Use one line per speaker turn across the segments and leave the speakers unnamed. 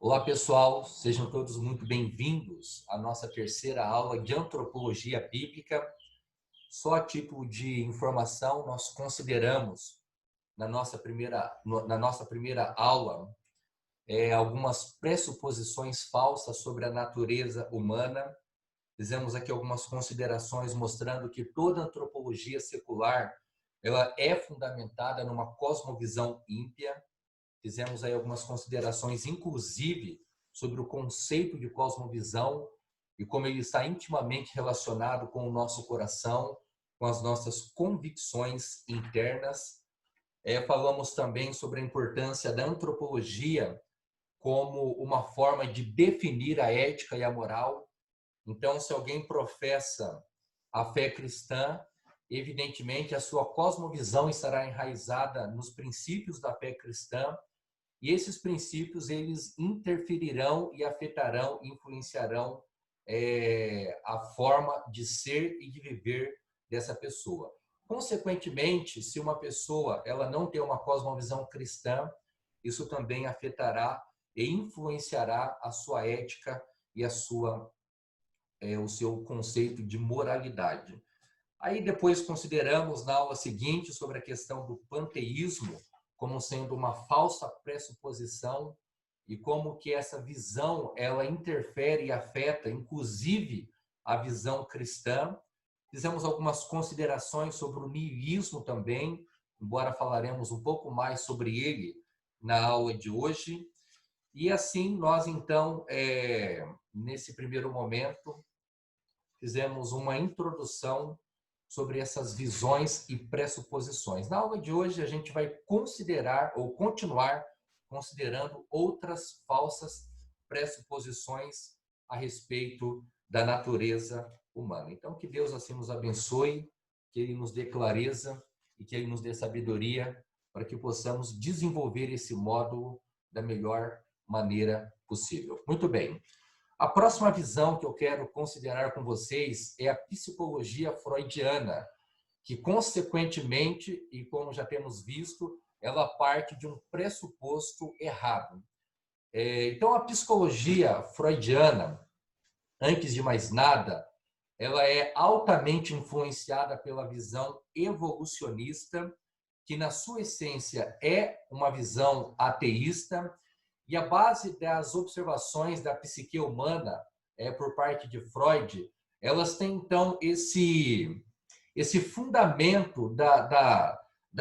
Olá, pessoal, sejam todos muito bem-vindos à nossa terceira aula de Antropologia Bíblica. Só a título de informação, nós consideramos na nossa primeira aula algumas pressuposições falsas sobre a natureza humana. Fizemos aqui algumas considerações mostrando que toda antropologia secular ela é fundamentada numa cosmovisão ímpia. Fizemos aí algumas considerações, inclusive, sobre o conceito de cosmovisão e como ele está intimamente relacionado com o nosso coração, com as nossas convicções internas. Falamos também sobre a importância da antropologia como uma forma de definir a ética e a moral. Então, se alguém professa a fé cristã, evidentemente a sua cosmovisão estará enraizada nos princípios da fé cristã. E esses princípios, eles interferirão e afetarão, influenciarão a forma de ser e de viver dessa pessoa. Consequentemente, se uma pessoa ela não tem uma cosmovisão cristã, isso também afetará e influenciará a sua ética e o seu conceito de moralidade. Aí depois consideramos na aula seguinte sobre a questão do panteísmo como sendo uma falsa pressuposição e como que essa visão ela interfere e afeta, inclusive, a visão cristã. Fizemos algumas considerações sobre o niilismo também, embora falaremos um pouco mais sobre ele na aula de hoje. E assim, nós então, nesse primeiro momento, fizemos uma introdução sobre essas visões e pressuposições. Na aula de hoje, a gente vai considerar ou continuar considerando outras falsas pressuposições a respeito da natureza humana. Então, que Deus assim nos abençoe, que Ele nos dê clareza e que Ele nos dê sabedoria para que possamos desenvolver esse módulo da melhor maneira possível. Muito bem. A próxima visão que eu quero considerar com vocês é a psicologia freudiana, que, consequentemente, e como já temos visto, ela parte de um pressuposto errado. Então, a psicologia freudiana, antes de mais nada, ela é altamente influenciada pela visão evolucionista, que, na sua essência, é uma visão ateísta. E a base das observações da psique humana por parte de Freud, elas têm, então, esse fundamento da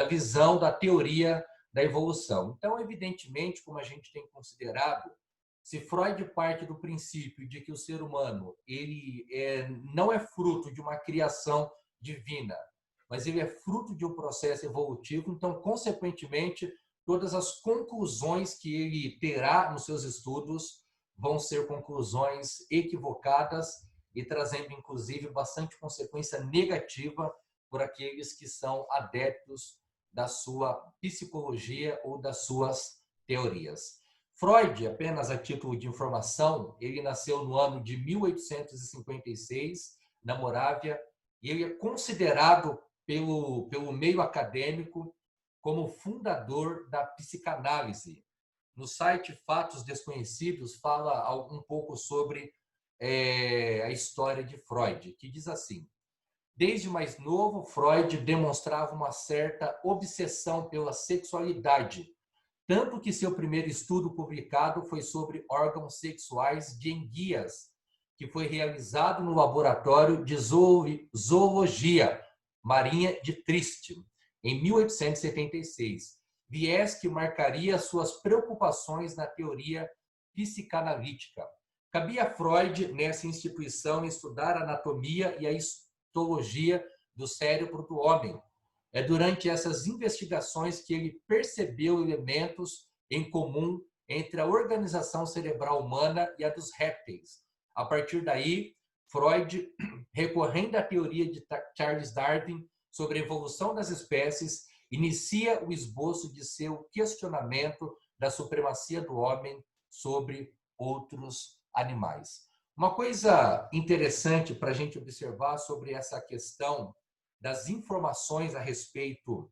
visão, da teoria da evolução. Então, evidentemente, como a gente tem considerado, se Freud parte do princípio de que o ser humano não é fruto de uma criação divina, mas ele é fruto de um processo evolutivo, então, consequentemente, todas as conclusões que ele terá nos seus estudos vão ser conclusões equivocadas e trazendo, inclusive, bastante consequência negativa por aqueles que são adeptos da sua psicologia ou das suas teorias. Freud, apenas a título de informação, ele nasceu no ano de 1856, na Morávia, e ele é considerado pelo meio acadêmico como fundador da psicanálise. No site Fatos Desconhecidos, fala um pouco sobre a história de Freud, que diz assim: desde mais novo, Freud demonstrava uma certa obsessão pela sexualidade, tanto que seu primeiro estudo publicado foi sobre órgãos sexuais de enguias, que foi realizado no laboratório de zoologia marinha de Trieste, em 1876, viés que marcaria suas preocupações na teoria psicanalítica. Cabia a Freud, nessa instituição, estudar a anatomia e a histologia do cérebro do homem. É durante essas investigações que ele percebeu elementos em comum entre a organização cerebral humana e a dos répteis. A partir daí, Freud, recorrendo à teoria de Charles Darwin sobre a evolução das espécies, inicia o esboço de seu questionamento da supremacia do homem sobre outros animais. Uma coisa interessante para a gente observar sobre essa questão das informações a respeito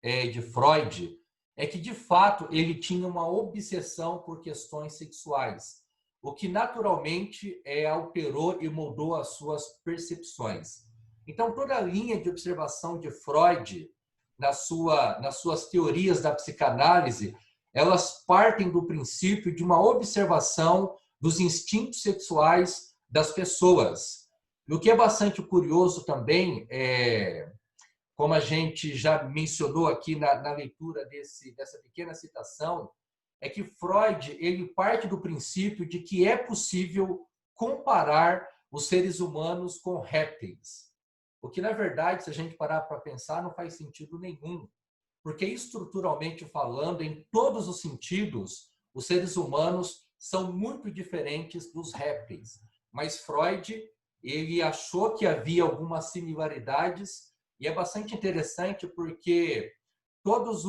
de Freud é que, de fato, ele tinha uma obsessão por questões sexuais, o que naturalmente alterou e moldou as suas percepções. Então, toda a linha de observação de Freud, nas suas teorias da psicanálise, elas partem do princípio de uma observação dos instintos sexuais das pessoas. E o que é bastante curioso também como a gente já mencionou aqui na leitura dessa pequena citação, é que Freud ele parte do princípio de que é possível comparar os seres humanos com répteis. O que, na verdade, se a gente parar para pensar, não faz sentido nenhum. Porque, estruturalmente falando, em todos os sentidos, os seres humanos são muito diferentes dos répteis. Mas Freud ele achou que havia algumas similaridades e é bastante interessante porque todos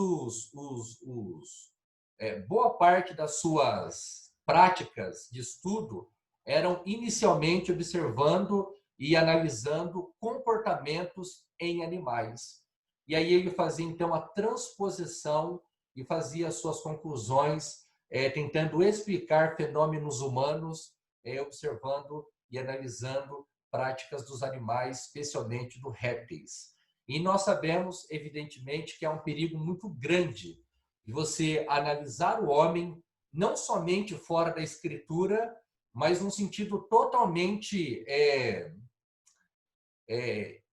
boa parte das suas práticas de estudo eram inicialmente observando e analisando comportamentos em animais. E aí ele fazia então a transposição e fazia as suas conclusões, tentando explicar fenômenos humanos, observando e analisando práticas dos animais, especialmente dos répteis. E nós sabemos, evidentemente, que é um perigo muito grande de você analisar o homem não somente fora da escritura, mas num sentido totalmente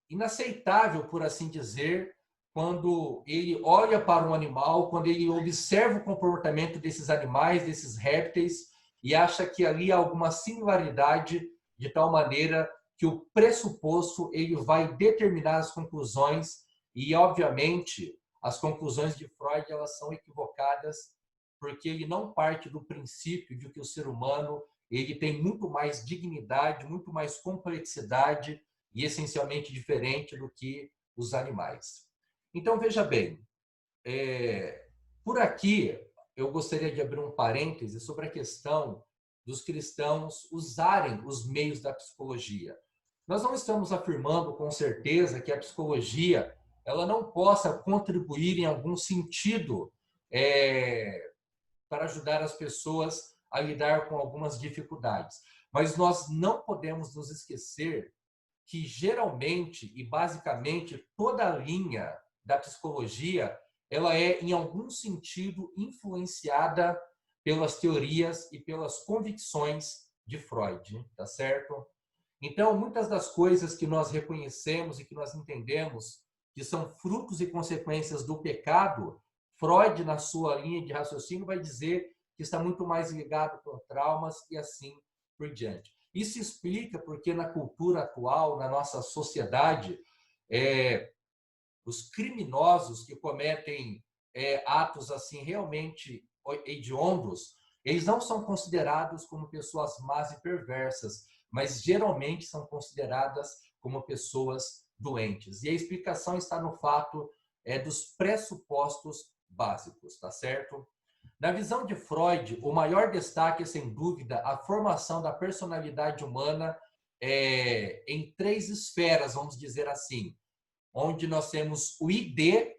inaceitável, por assim dizer, quando ele olha para um animal, quando ele observa o comportamento desses animais, desses répteis, e acha que ali há alguma similaridade de tal maneira que o pressuposto ele vai determinar as conclusões e, obviamente, as conclusões de Freud elas são equivocadas porque ele não parte do princípio de que o ser humano ele tem muito mais dignidade, muito mais complexidade e essencialmente diferente do que os animais. Então, veja bem, por aqui eu gostaria de abrir um parêntese sobre a questão dos cristãos usarem os meios da psicologia. Nós não estamos afirmando com certeza que a psicologia ela não possa contribuir em algum sentido para ajudar as pessoas a lidar com algumas dificuldades. Mas nós não podemos nos esquecer que geralmente e basicamente toda a linha da psicologia ela é em algum sentido influenciada pelas teorias e pelas convicções de Freud, tá certo? Então, muitas das coisas que nós reconhecemos e que nós entendemos que são frutos e consequências do pecado, Freud, na sua linha de raciocínio, vai dizer que está muito mais ligado com traumas e assim por diante. Isso explica porque na cultura atual, na nossa sociedade, os criminosos que cometem atos assim realmente hediondos, eles não são considerados como pessoas más e perversas, mas geralmente são consideradas como pessoas doentes. E a explicação está no fato dos pressupostos básicos, tá certo? Na visão de Freud, o maior destaque é, sem dúvida, a formação da personalidade humana em 3 esferas, vamos dizer assim, onde nós temos o ID,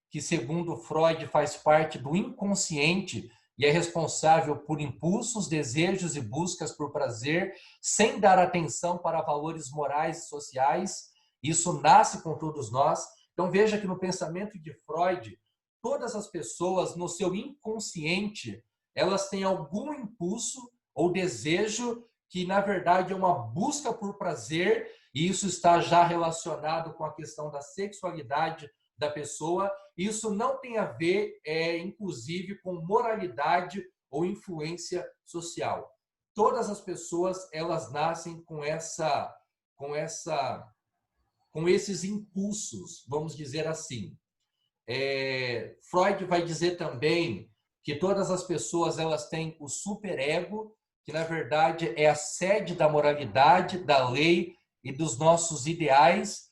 que, segundo Freud, faz parte do inconsciente e é responsável por impulsos, desejos e buscas por prazer, sem dar atenção para valores morais e sociais. Isso nasce com todos nós. Então, veja que no pensamento de Freud, todas as pessoas, no seu inconsciente, elas têm algum impulso ou desejo que, na verdade, é uma busca por prazer, e isso está já relacionado com a questão da sexualidade da pessoa. Isso não tem a ver, inclusive, com moralidade ou influência social. Todas as pessoas elas nascem com esses impulsos, vamos dizer assim. Freud vai dizer também que todas as pessoas elas têm o superego, que na verdade é a sede da moralidade, da lei e dos nossos ideais,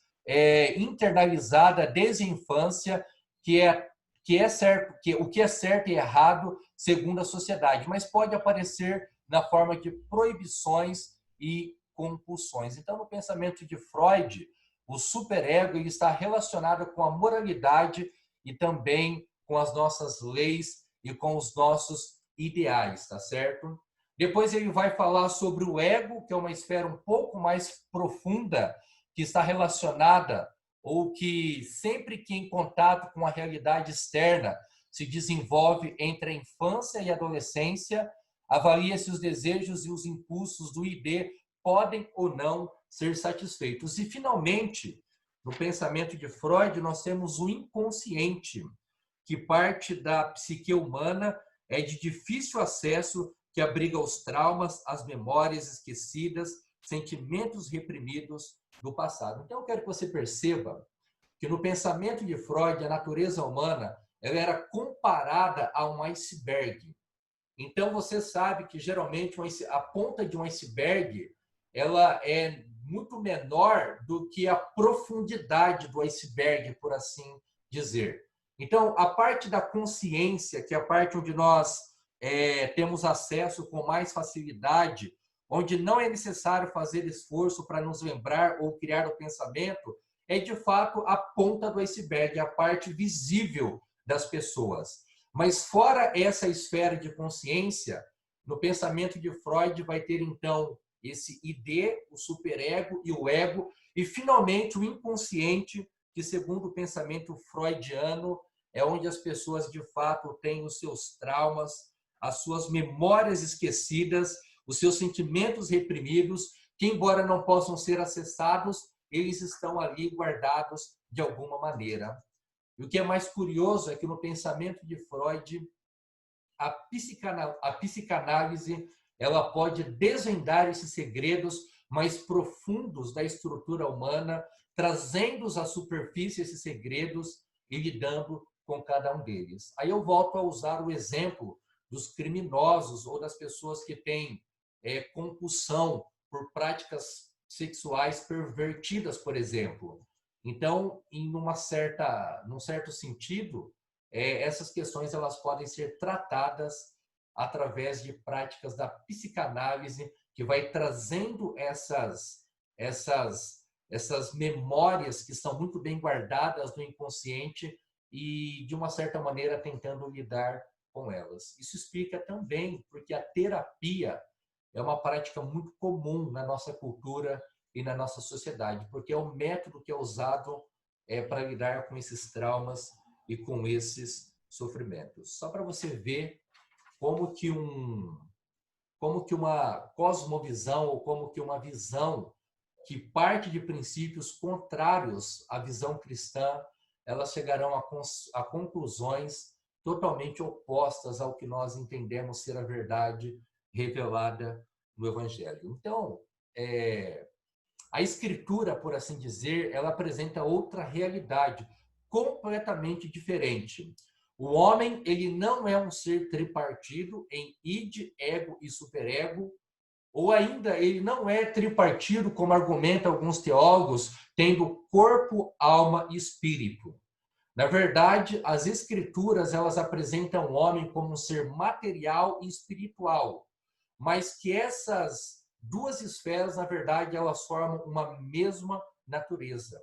internalizada desde a infância, que é certo, o que é certo e errado segundo a sociedade, mas pode aparecer na forma de proibições e compulsões. Então, no pensamento de Freud, o superego ele está relacionado com a moralidade e também com as nossas leis e com os nossos ideais, tá certo? Depois ele vai falar sobre o ego, que é uma esfera um pouco mais profunda, que está relacionada ou que sempre que em contato com a realidade externa se desenvolve entre a infância e a adolescência, avalia se os desejos e os impulsos do ID podem ou não ser satisfeitos. E, finalmente, no pensamento de Freud, nós temos o inconsciente, que parte da psique humana, é de difícil acesso, que abriga os traumas, as memórias esquecidas, sentimentos reprimidos do passado. Então, eu quero que você perceba que no pensamento de Freud, a natureza humana ela era comparada a um iceberg. Então, você sabe que, geralmente, a ponta de um iceberg ela é muito menor do que a profundidade do iceberg, por assim dizer. Então, a parte da consciência, que é a parte onde nós temos acesso com mais facilidade, onde não é necessário fazer esforço para nos lembrar ou criar o pensamento, é de fato a ponta do iceberg, a parte visível das pessoas. Mas fora essa esfera de consciência, no pensamento de Freud vai ter então esse ID, o superego e o ego, e finalmente o inconsciente, que segundo o pensamento freudiano é onde as pessoas de fato têm os seus traumas, as suas memórias esquecidas, os seus sentimentos reprimidos, que embora não possam ser acessados, eles estão ali guardados de alguma maneira. E o que é mais curioso é que no pensamento de Freud, a psicanálise ela pode desvendar esses segredos mais profundos da estrutura humana, trazendo-os à superfície esses segredos e lidando com cada um deles. Aí eu volto a usar o exemplo dos criminosos ou das pessoas que têm compulsão por práticas sexuais pervertidas, por exemplo. Então, num certo sentido, essas questões elas podem ser tratadas através de práticas da psicanálise, que vai trazendo essas memórias que estão muito bem guardadas no inconsciente e, de uma certa maneira, tentando lidar com elas. Isso explica também porque a terapia é uma prática muito comum na nossa cultura e na nossa sociedade, porque é um método que é usado para lidar com esses traumas e com esses sofrimentos. Só para você ver como que uma cosmovisão ou como que uma visão que parte de princípios contrários à visão cristã, elas chegarão a conclusões totalmente opostas ao que nós entendemos ser a verdade revelada no Evangelho. Então, a Escritura, por assim dizer, ela apresenta outra realidade completamente diferente. O homem, ele não é um ser tripartido em id, ego e superego, ou ainda ele não é tripartido, como argumentam alguns teólogos, tendo corpo, alma e espírito. Na verdade, as escrituras elas apresentam o homem como um ser material e espiritual, mas que essas duas esferas, na verdade, elas formam uma mesma natureza.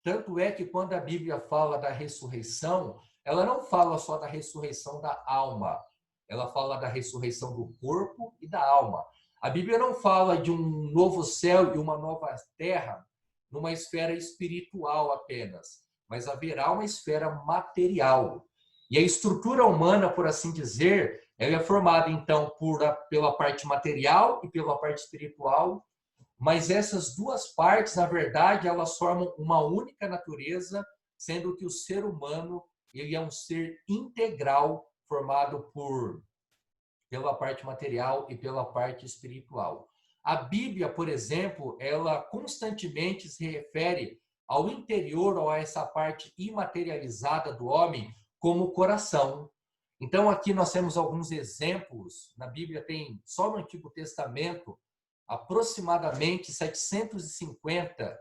Tanto é que quando a Bíblia fala da ressurreição, ela não fala só da ressurreição da alma, ela fala da ressurreição do corpo e da alma. A Bíblia não fala de um novo céu e uma nova terra numa esfera espiritual apenas, mas haverá uma esfera material. E a estrutura humana, por assim dizer, ela é formada então pela parte material e pela parte espiritual, mas essas duas partes, na verdade, elas formam uma única natureza, sendo que o ser humano ele é um ser integral formado pela parte material e pela parte espiritual. A Bíblia, por exemplo, ela constantemente se refere ao interior, ou a essa parte imaterializada do homem, como coração. Então, aqui nós temos alguns exemplos. Na Bíblia tem, só no Antigo Testamento, aproximadamente 750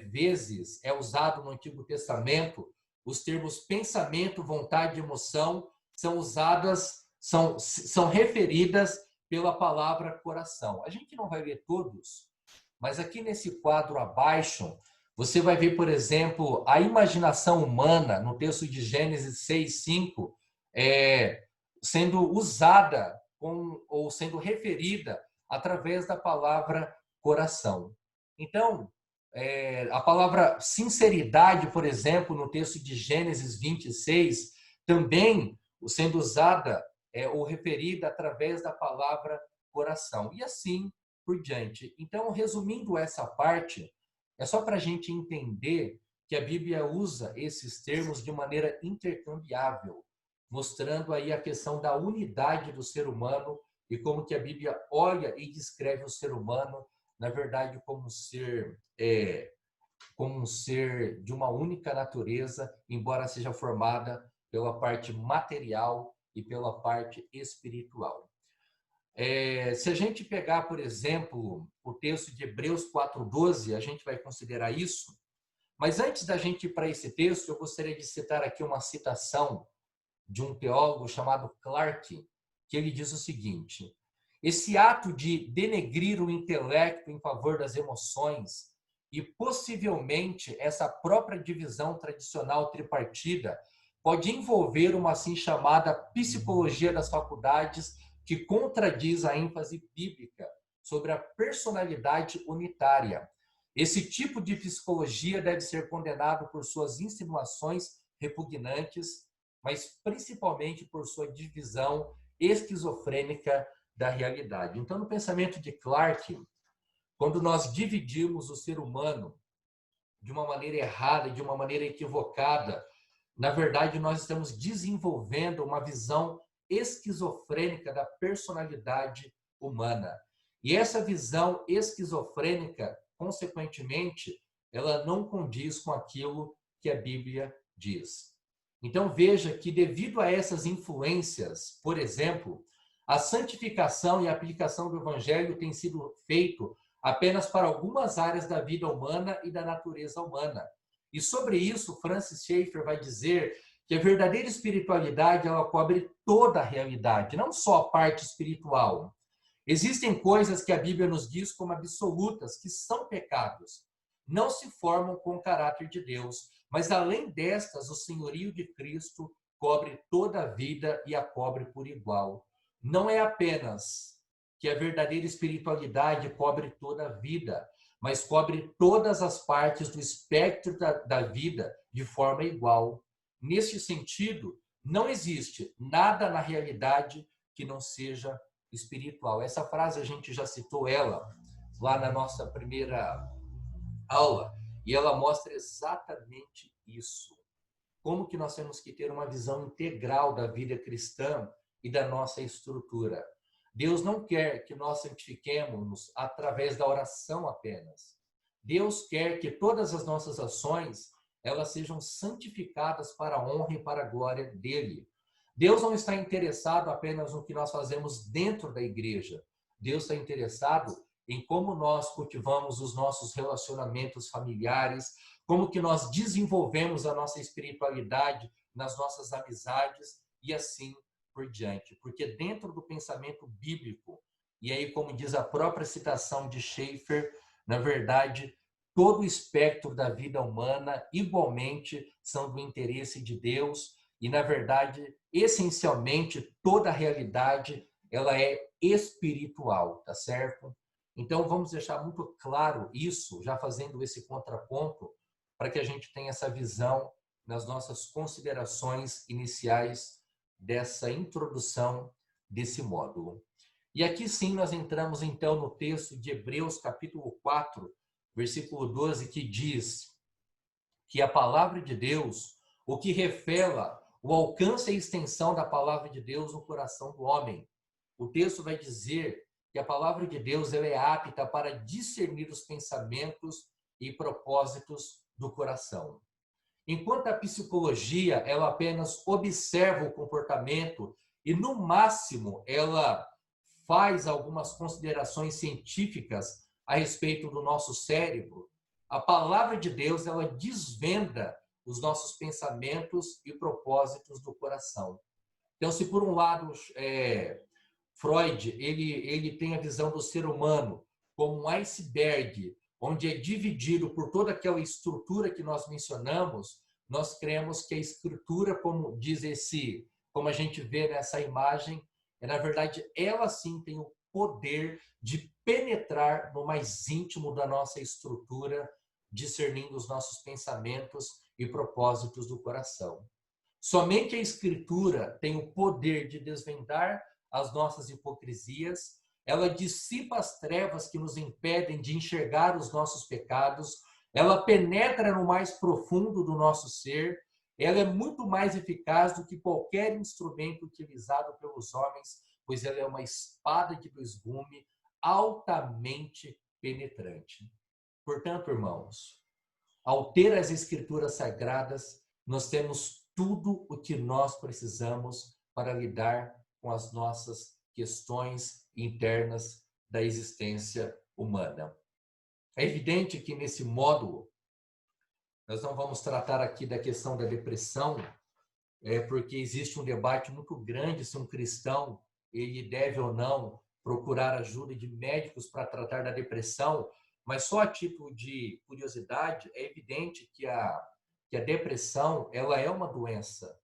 vezes é usado no Antigo Testamento os termos pensamento, vontade e emoção são usadas, são referidas pela palavra coração. A gente não vai ler todos, mas aqui nesse quadro abaixo Você vai ver, por exemplo, a imaginação humana, no texto de Gênesis 6:5, sendo usada ou sendo referida através da palavra coração. Então, a palavra sinceridade, por exemplo, no texto de Gênesis 26, também sendo usada ou referida através da palavra coração. E assim por diante. Então, resumindo essa parte, é só para a gente entender que a Bíblia usa esses termos de maneira intercambiável, mostrando aí a questão da unidade do ser humano e como que a Bíblia olha e descreve o ser humano, na verdade, como um ser de uma única natureza, embora seja formada pela parte material e pela parte espiritual. Se a gente pegar, por exemplo, o texto de Hebreus 4:12, a gente vai considerar isso. Mas antes da gente ir para esse texto, eu gostaria de citar aqui uma citação de um teólogo chamado Clarke, que ele diz o seguinte: esse ato de denegrir o intelecto em favor das emoções e possivelmente essa própria divisão tradicional tripartida pode envolver uma assim chamada psicologia das faculdades que contradiz a ênfase bíblica sobre a personalidade unitária. Esse tipo de psicologia deve ser condenado por suas insinuações repugnantes, mas principalmente por sua divisão esquizofrênica da realidade. Então, no pensamento de Clarke, quando nós dividimos o ser humano de uma maneira errada, de uma maneira equivocada, na verdade, nós estamos desenvolvendo uma visão esquizofrênica da personalidade humana. E essa visão esquizofrênica, consequentemente, ela não condiz com aquilo que a Bíblia diz. Então, veja que, devido a essas influências, por exemplo, a santificação e a aplicação do Evangelho tem sido feito apenas para algumas áreas da vida humana e da natureza humana. E sobre isso, Francis Schaeffer vai dizer que a verdadeira espiritualidade ela cobre toda a realidade, não só a parte espiritual. Existem coisas que a Bíblia nos diz como absolutas, que são pecados. Não se formam com o caráter de Deus, mas além destas, o senhorio de Cristo cobre toda a vida e a cobre por igual. Não é apenas que a verdadeira espiritualidade cobre toda a vida, mas cobre todas as partes do espectro da vida de forma igual. Neste sentido, não existe nada na realidade que não seja espiritual. Essa frase a gente já citou ela lá na nossa primeira aula e ela mostra exatamente isso. Como que nós temos que ter uma visão integral da vida cristã e da nossa estrutura. Deus não quer que nós santifiquemos através da oração apenas. Deus quer que todas as nossas ações elas sejam santificadas para a honra e para a glória dele. Deus não está interessado apenas no que nós fazemos dentro da igreja. Deus está interessado em como nós cultivamos os nossos relacionamentos familiares, como que nós desenvolvemos a nossa espiritualidade nas nossas amizades e assim por diante. Porque dentro do pensamento bíblico, e aí como diz a própria citação de Schaeffer, na verdade, todo o espectro da vida humana igualmente são do interesse de Deus e, na verdade, essencialmente, toda a realidade ela é espiritual, tá certo? Então, vamos deixar muito claro isso, já fazendo esse contraponto, para que a gente tenha essa visão nas nossas considerações iniciais dessa introdução desse módulo. E aqui sim nós entramos então no texto de Hebreus capítulo 4, versículo 12, que diz que a palavra de Deus, o que revela o alcance e a extensão da palavra de Deus no coração do homem. O texto vai dizer que a palavra de Deus ela é apta para discernir os pensamentos e propósitos do coração. Enquanto a psicologia ela apenas observa o comportamento e, no máximo, ela faz algumas considerações científicas a respeito do nosso cérebro, a palavra de Deus ela desvenda os nossos pensamentos e propósitos do coração. Então, se por um lado Freud ele tem a visão do ser humano como um iceberg, onde é dividido por toda aquela estrutura que nós mencionamos, nós cremos que a escritura, como diz como a gente vê nessa imagem, na verdade, ela sim tem o poder de penetrar no mais íntimo da nossa estrutura, discernindo os nossos pensamentos e propósitos do coração. Somente a Escritura tem o poder de desvendar as nossas hipocrisias, ela dissipa as trevas que nos impedem de enxergar os nossos pecados, ela penetra no mais profundo do nosso ser, ela é muito mais eficaz do que qualquer instrumento utilizado pelos homens, pois ela é uma espada de dois gumes altamente penetrante. Portanto, irmãos, ao ter as Escrituras Sagradas, nós temos tudo o que nós precisamos para lidar com as nossas questões internas da existência humana. É evidente que nesse módulo, nós não vamos tratar aqui da questão da depressão, porque existe um debate muito grande se um cristão ele deve ou não procurar ajuda de médicos para tratar da depressão, mas só a título de curiosidade, é evidente que a depressão ela é uma doença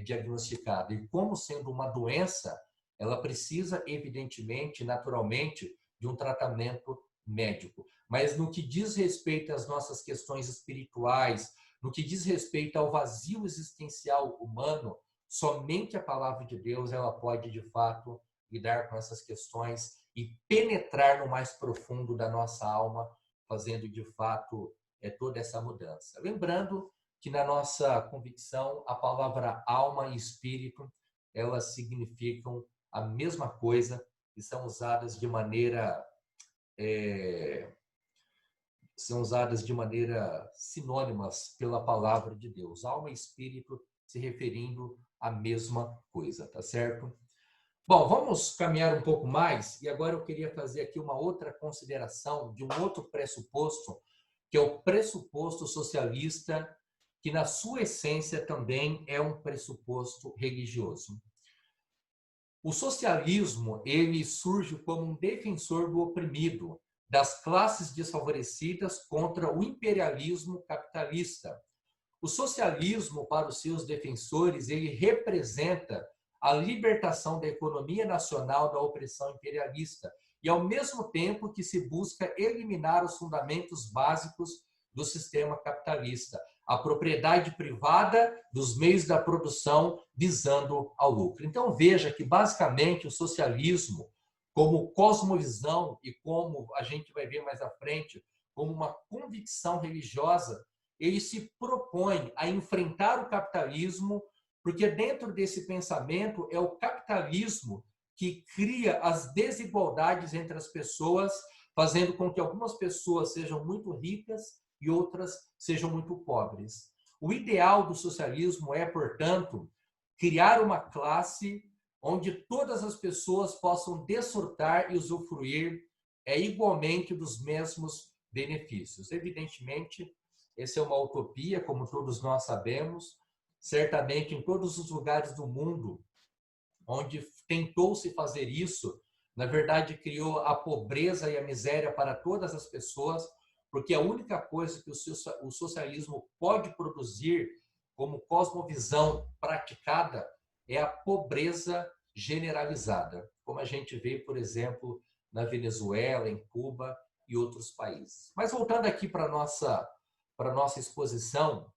diagnosticada, e como sendo uma doença, ela precisa, evidentemente, naturalmente, de um tratamento médico. Mas no que diz respeito às nossas questões espirituais, no que diz respeito ao vazio existencial humano, somente a palavra de Deus ela pode, de fato, lidar com essas questões e penetrar no mais profundo da nossa alma, fazendo, de fato, toda essa mudança. Lembrando que na nossa convicção, a palavra alma e espírito, elas significam a mesma coisa e são usadas de maneira sinônimas pela palavra de Deus. Alma e espírito se referindo à mesma coisa, tá certo? Bom, vamos caminhar um pouco mais e agora eu queria fazer aqui uma outra consideração de um outro pressuposto, que é o pressuposto socialista, que na sua essência também é um pressuposto religioso. O socialismo, ele surge como um defensor do oprimido, das classes desfavorecidas contra o imperialismo capitalista. O socialismo, para os seus defensores, ele representa a libertação da economia nacional da opressão imperialista e, ao mesmo tempo que se busca eliminar os fundamentos básicos do sistema capitalista, a propriedade privada dos meios da produção visando ao lucro. Então, veja que, basicamente, o socialismo, como cosmovisão e como a gente vai ver mais à frente, como uma convicção religiosa, ele se propõe a enfrentar o capitalismo, porque dentro desse pensamento é o capitalismo que cria as desigualdades entre as pessoas, fazendo com que algumas pessoas sejam muito ricas e outras sejam muito pobres. O ideal do socialismo é, portanto, criar uma classe onde todas as pessoas possam desfrutar e usufruir igualmente dos mesmos benefícios. Evidentemente, essa é uma utopia, como todos nós sabemos. Certamente, em todos os lugares do mundo onde tentou-se fazer isso, na verdade, criou a pobreza e a miséria para todas as pessoas, porque a única coisa que o socialismo pode produzir como cosmovisão praticada é a pobreza generalizada, como a gente vê, por exemplo, na Venezuela, em Cuba e outros países. Mas voltando aqui para a nossa exposição,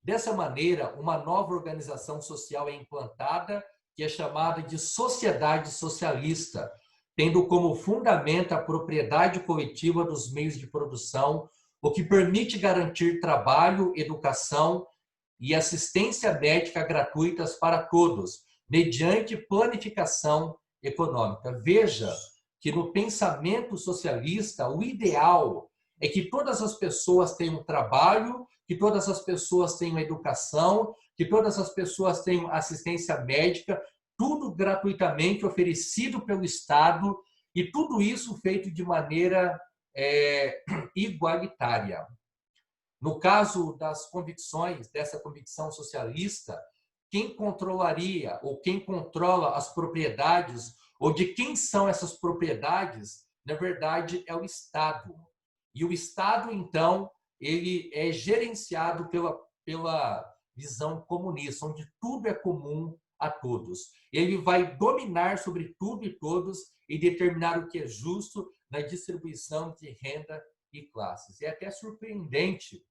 dessa maneira, uma nova organização social é implantada, que é chamada de sociedade socialista, tendo como fundamento a propriedade coletiva dos meios de produção, o que permite garantir trabalho, educação e assistência médica gratuitas para todos, mediante planificação econômica. Veja que no pensamento socialista, o ideal é que todas as pessoas tenham trabalho, que todas as pessoas tenham educação, que todas as pessoas tenham assistência médica, tudo gratuitamente oferecido pelo Estado e tudo isso feito de maneira igualitária. No caso das convicções, dessa convicção socialista, quem controlaria ou quem controla as propriedades ou de quem são essas propriedades, na verdade, é o Estado. E o Estado, então, ele é gerenciado pela visão comunista, onde tudo é comum a todos. Ele vai dominar sobre tudo e todos e determinar o que é justo na distribuição de renda e classes. É até surpreendente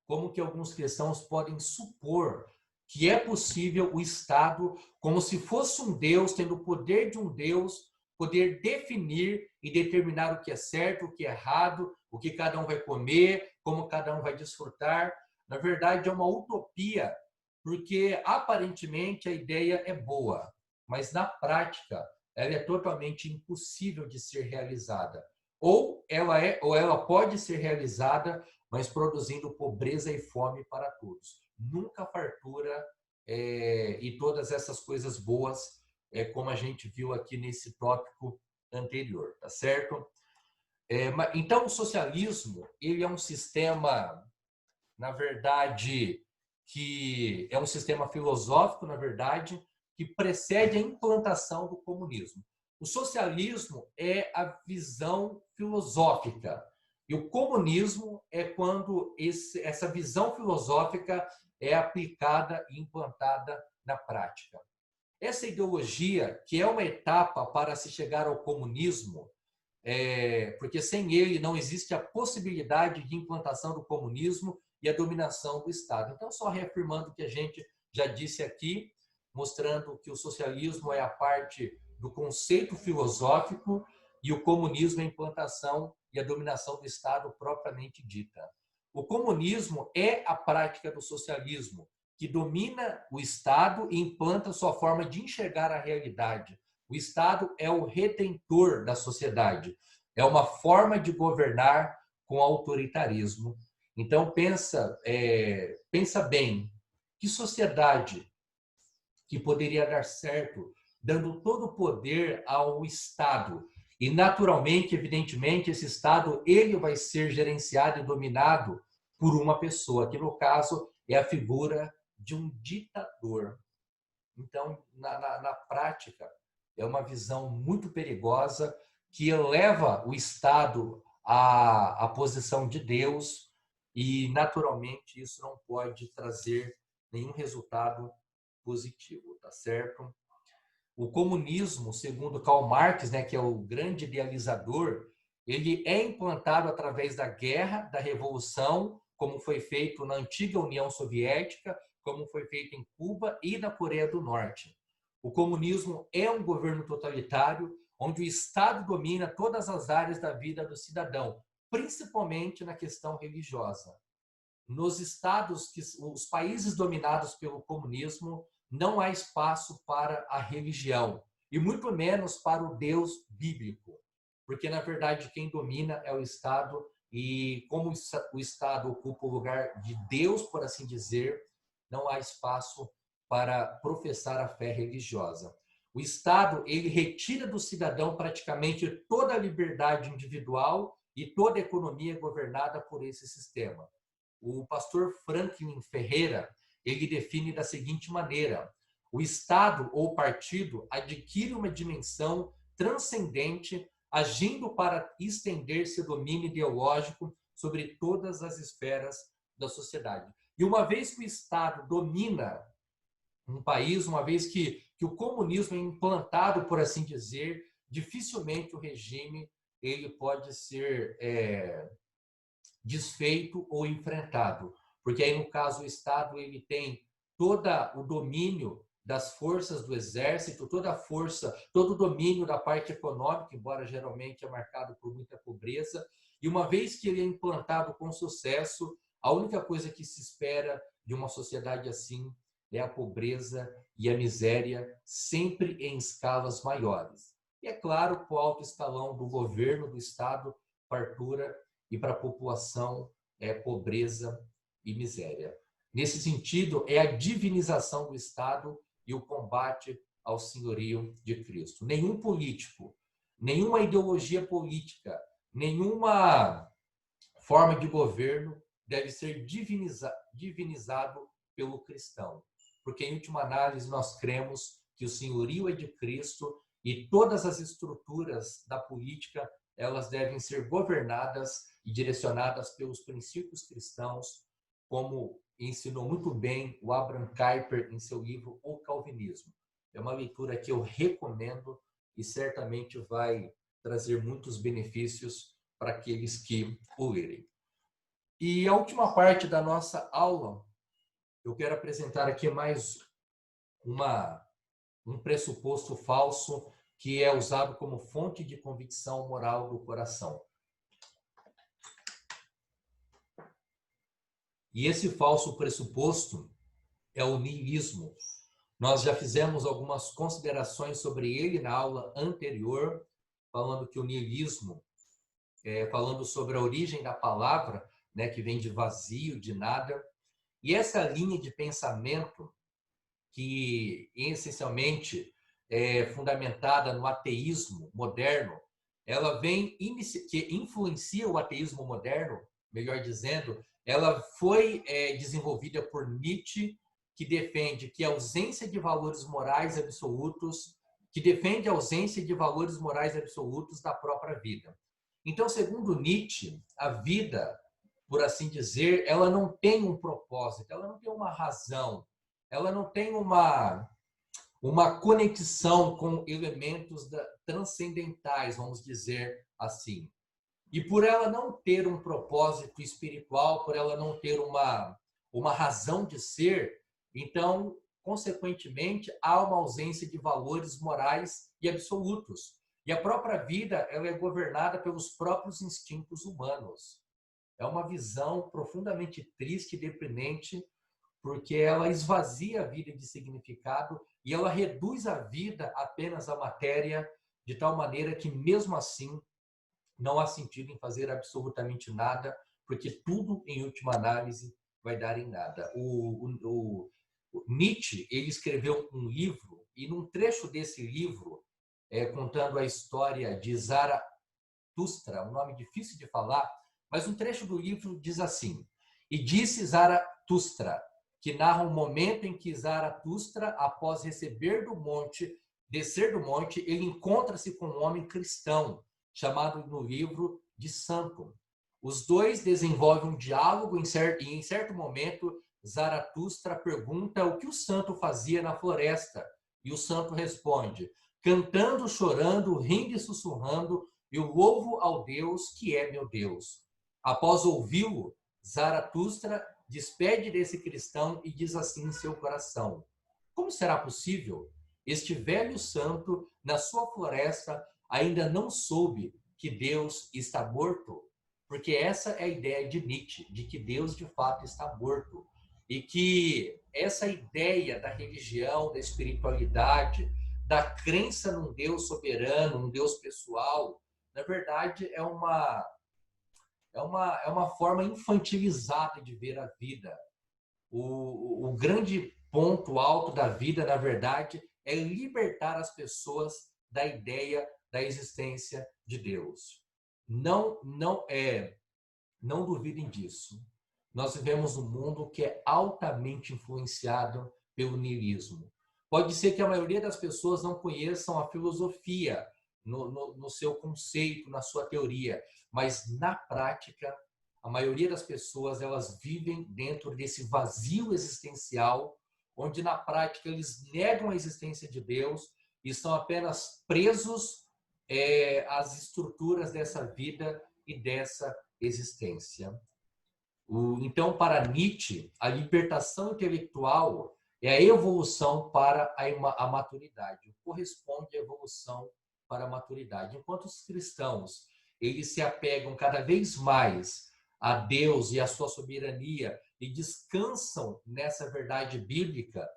como que alguns cristãos podem supor que é possível o Estado, como se fosse um Deus, tendo o poder de um Deus, poder definir e determinar o que é certo, o que é errado, o que cada um vai comer, como cada um vai desfrutar. Na verdade, é uma utopia, porque aparentemente a ideia é boa, mas na prática ela é totalmente impossível de ser realizada. Ou ela pode ser realizada, mas produzindo pobreza e fome para todos. Nunca fartura e todas essas coisas boas, como a gente viu aqui nesse tópico anterior, tá certo? Então, o socialismo, ele é um sistema, na verdade, que é um sistema filosófico, na verdade, que precede a implantação do comunismo. O socialismo é a visão filosófica e o comunismo é quando essa visão filosófica é aplicada e implantada na prática. Essa ideologia, que é uma etapa para se chegar ao comunismo, porque sem ele não existe a possibilidade de implantação do comunismo e a dominação do Estado. Então, só reafirmando o que a gente já disse aqui, mostrando que o socialismo é a parte do conceito filosófico e o comunismo é a implantação e a dominação do Estado propriamente dita. O comunismo é a prática do socialismo, que domina o Estado e implanta sua forma de enxergar a realidade. O Estado é o redentor da sociedade. É uma forma de governar com autoritarismo. Então, pensa bem, que sociedade que poderia dar certo dando todo o poder ao Estado? E, naturalmente, evidentemente, esse Estado ele vai ser gerenciado e dominado por uma pessoa, que, no caso, é a figura de um ditador. Então, na prática, é uma visão muito perigosa que eleva o Estado à posição de Deus e, naturalmente, isso não pode trazer nenhum resultado positivo, tá certo? O comunismo, segundo Karl Marx, né, que é o grande idealizador, ele é implantado através da guerra, da revolução, como foi feito na antiga União Soviética, como foi feito em Cuba e na Coreia do Norte. O comunismo é um governo totalitário, onde o Estado domina todas as áreas da vida do cidadão, principalmente na questão religiosa. Nos estados, os países dominados pelo comunismo, não há espaço para a religião, e muito menos para o Deus bíblico, porque, na verdade, quem domina é o Estado, e como o Estado ocupa o lugar de Deus, por assim dizer, não há espaço para professar a fé religiosa. O Estado, ele retira do cidadão praticamente toda a liberdade individual e toda a economia governada por esse sistema. O pastor Franklin Ferreira, ele define da seguinte maneira: o Estado ou partido adquire uma dimensão transcendente, agindo para estender seu domínio ideológico sobre todas as esferas da sociedade. E uma vez que o Estado domina um país, uma vez que o comunismo é implantado, por assim dizer, dificilmente o regime ele pode ser desfeito ou enfrentado, porque aí no caso o Estado ele tem todo o domínio das forças do exército, toda a força, todo o domínio da parte econômica, embora geralmente é marcado por muita pobreza, e uma vez que ele é implantado com sucesso, a única coisa que se espera de uma sociedade assim é a pobreza e a miséria, sempre em escalas maiores. E é claro, para o alto escalão do governo, do Estado, fartura, e para a população pobreza e miséria. Nesse sentido, é a divinização do Estado e o combate ao senhorio de Cristo. Nenhum político, nenhuma ideologia política, nenhuma forma de governo deve ser divinizado pelo cristão, porque, em última análise, nós cremos que o senhorio é de Cristo e todas as estruturas da política elas devem ser governadas e direcionadas pelos princípios cristãos, como ensinou muito bem o Abraham Kuyper em seu livro O Calvinismo. É uma leitura que eu recomendo e certamente vai trazer muitos benefícios para aqueles que o lerem. E a última parte da nossa aula, eu quero apresentar aqui mais um pressuposto falso que é usado como fonte de convicção moral do coração. E esse falso pressuposto é o niilismo. Nós já fizemos algumas considerações sobre ele na aula anterior, falando que o niilismo, falando sobre a origem da palavra, né, que vem de vazio, de nada. E essa linha de pensamento, que essencialmente é fundamentada no ateísmo moderno, ela que influencia o ateísmo moderno, melhor dizendo, ela foi desenvolvida por Nietzsche, que defende que a ausência de valores morais absolutos, da própria vida. Então, segundo Nietzsche, a vida, por assim dizer, ela não tem um propósito, ela não tem uma razão, ela não tem uma conexão com elementos transcendentais, vamos dizer assim. E por ela não ter um propósito espiritual, por ela não ter uma razão de ser, então, consequentemente, há uma ausência de valores morais e absolutos. E a própria vida, ela é governada pelos próprios instintos humanos. É uma visão profundamente triste e deprimente, porque ela esvazia a vida de significado e ela reduz a vida apenas à matéria, de tal maneira que, mesmo assim, não há sentido em fazer absolutamente nada, porque tudo, em última análise, vai dar em nada. O Nietzsche, ele escreveu um livro, e num trecho desse livro, contando a história de Zaratustra, um nome difícil de falar, mas um trecho do livro diz assim: e disse Zaratustra, que narra um momento em que Zaratustra, após descer do monte, ele encontra-se com um homem cristão, chamado no livro de santo. Os dois desenvolvem um diálogo e em certo momento Zaratustra pergunta o que o santo fazia na floresta. E o santo responde: cantando, chorando, rindo e sussurrando, eu louvo ao Deus que é meu Deus. Após ouvi-lo, Zaratustra despede desse cristão e diz assim em seu coração: como será possível? Este velho santo, na sua floresta, ainda não soube que Deus está morto? Porque essa é a ideia de Nietzsche, de que Deus de fato está morto. E que essa ideia da religião, da espiritualidade, da crença num Deus soberano, num Deus pessoal, na verdade é uma forma infantilizada de ver a vida. O grande ponto alto da vida, na verdade, é libertar as pessoas da ideia da existência de Deus. Não duvidem disso. Nós vivemos um mundo que é altamente influenciado pelo niilismo. Pode ser que a maioria das pessoas não conheçam a filosofia no seu conceito, na sua teoria, mas na prática, a maioria das pessoas elas vivem dentro desse vazio existencial, onde na prática eles negam a existência de Deus e estão apenas presos às estruturas dessa vida e dessa existência. Então, para Nietzsche, a libertação intelectual é a evolução para a maturidade, corresponde à evolução para a maturidade. Enquanto os cristãos eles se apegam cada vez mais a Deus e a sua soberania e descansam nessa verdade bíblica,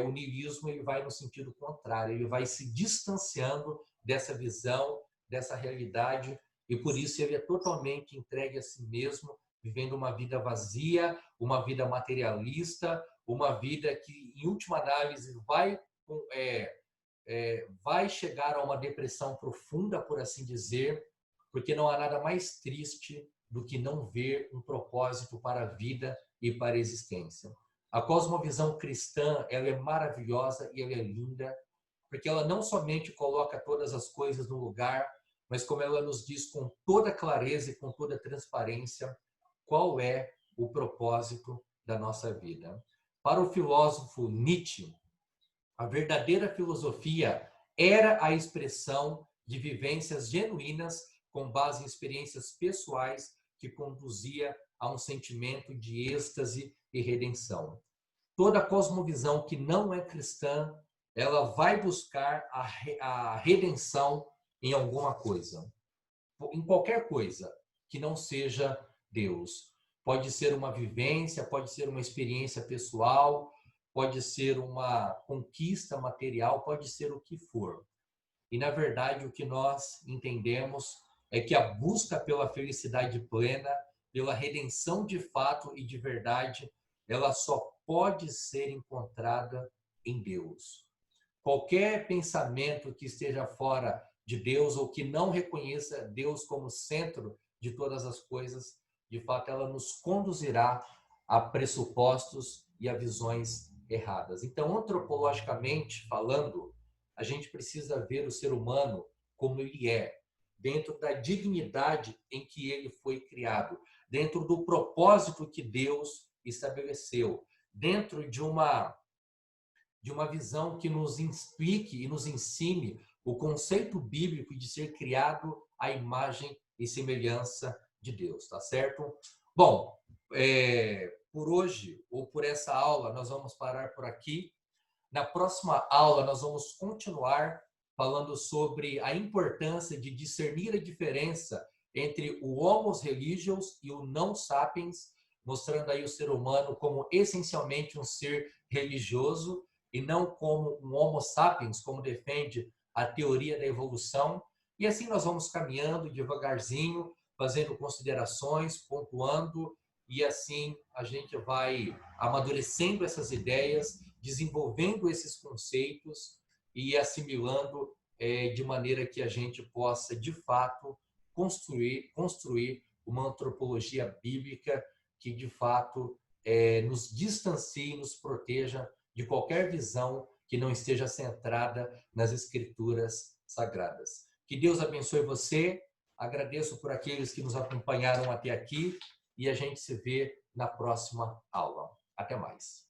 o niilismo ele vai no sentido contrário, ele vai se distanciando dessa visão, dessa realidade, e por isso ele é totalmente entregue a si mesmo, vivendo uma vida vazia, uma vida materialista, uma vida que, em última análise, vai chegar a uma depressão profunda, por assim dizer, porque não há nada mais triste do que não ver um propósito para a vida e para a existência. A cosmovisão cristã, ela é maravilhosa e ela é linda, porque ela não somente coloca todas as coisas no lugar, mas como ela nos diz com toda clareza e com toda transparência qual é o propósito da nossa vida. Para o filósofo Nietzsche, a verdadeira filosofia era a expressão de vivências genuínas com base em experiências pessoais que conduzia a um sentimento de êxtase e redenção. Toda cosmovisão que não é cristã, ela vai buscar a redenção em alguma coisa, em qualquer coisa que não seja Deus. Pode ser uma vivência, pode ser uma experiência pessoal, pode ser uma conquista material, pode ser o que for. E, na verdade, o que nós entendemos é que a busca pela felicidade plena, pela redenção de fato e de verdade, ela só pode ser encontrada em Deus. Qualquer pensamento que esteja fora de Deus ou que não reconheça Deus como centro de todas as coisas, de fato, ela nos conduzirá a pressupostos e a visões erradas. Então, antropologicamente falando, a gente precisa ver o ser humano como ele é, dentro da dignidade em que ele foi criado, dentro do propósito que Deus estabeleceu, dentro de uma visão que nos explique e nos ensine o conceito bíblico de ser criado à imagem e semelhança de Deus, tá certo? Bom, por hoje, ou por essa aula, nós vamos parar por aqui. Na próxima aula, nós vamos continuar falando sobre a importância de discernir a diferença entre o Homo religios e o não sapiens, mostrando aí o ser humano como essencialmente um ser religioso e não como um Homo sapiens, como defende a teoria da evolução. E assim nós vamos caminhando devagarzinho, fazendo considerações, pontuando, e assim a gente vai amadurecendo essas ideias, desenvolvendo esses conceitos e assimilando de maneira que a gente possa, de fato, construir uma antropologia bíblica que, de fato, nos distancie, nos proteja de qualquer visão que não esteja centrada nas Escrituras Sagradas. Que Deus abençoe você. Agradeço por aqueles que nos acompanharam até aqui e a gente se vê na próxima aula. Até mais.